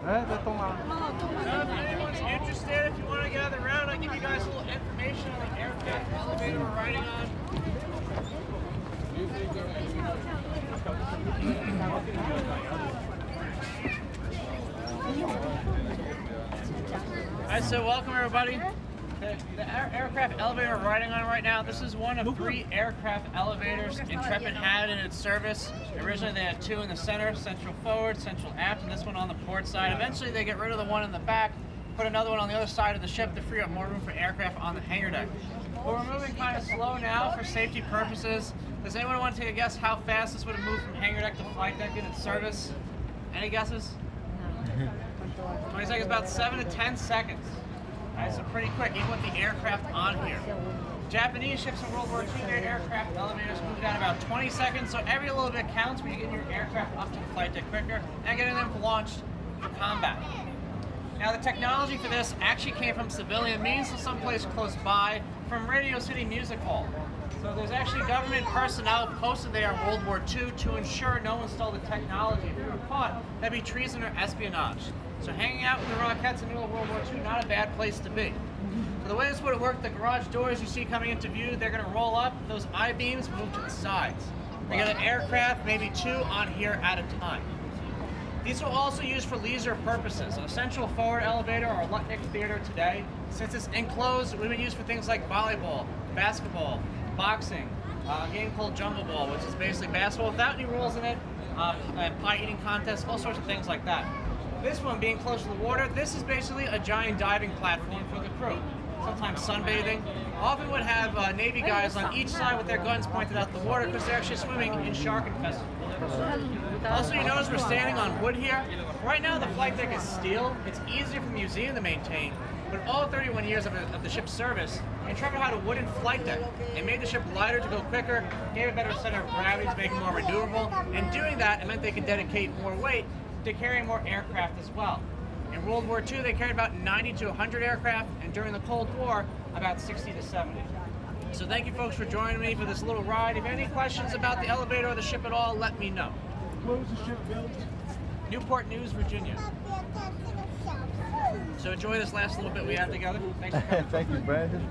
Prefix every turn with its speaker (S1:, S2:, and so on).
S1: If anyone's interested, if you want to gather around, I'll give you guys a little information on the aircraft elevator we're riding on. Alright, so welcome everybody. The aircraft elevator we're riding on right now, this is one of 3 aircraft elevators Intrepid had in its service. Originally they had 2 in the center, central forward, central aft, and this one on the port side. Eventually they get rid of the one in the back, put another one on the other side of the ship to free up more room for aircraft on the hangar deck. But we're moving kind of slow now for safety purposes. Does anyone want to take a guess how fast this would have moved from hangar deck to flight deck in its service? Any guesses? 20 seconds, about 7 to 10 seconds. Alright, so pretty quick, even with the aircraft on here. Japanese ships in World War II, their aircraft elevators moved down about 20 seconds, so every little bit counts when you get your aircraft up to the flight deck quicker and getting them launched for combat. Now the technology for this actually came from civilian means, so someplace close by, from Radio City Music Hall. So there's actually government personnel posted there in World War II to ensure no one stole the technology. If you were caught, that'd be treason or espionage. So hanging out with the Rockettes in the middle of World War II, not a bad place to be. So the way this would have worked, the garage doors you see coming into view, they're going to roll up. Those I-beams move to the sides. We got an aircraft, maybe 2 on here at a time. These will also use for leisure purposes. A central forward elevator or a Lutnick theater today, since it's enclosed, we've been used for things like volleyball, basketball, boxing, a game called Jungle Ball, which is basically basketball without any rules in it, and pie eating contests, all sorts of things like that. This one, being close to the water, this is basically a giant diving platform for the crew. Sometimes sunbathing. Often would have Navy guys on each side with their guns pointed out the water because they're actually swimming in shark-infested waters. Also, you notice we're standing on wood here. Right now, the flight deck is steel. It's easier for the museum to maintain, but all 31 years of the ship's service, Intrepid had a wooden flight deck. It made the ship lighter to go quicker, gave a better center of gravity to make it more maneuverable, and doing that, it meant they could dedicate more weight to carry more aircraft as well. In World War II, they carried about 90 to 100 aircraft, and during the Cold War, about 60 to 70. So thank you folks for joining me for this little ride. If you have any questions about the elevator or the ship at all, let me know.
S2: Where was the ship built?
S1: Newport News, Virginia. So enjoy this last little bit we have together. Thanks for coming.
S2: Thank you, Brandon.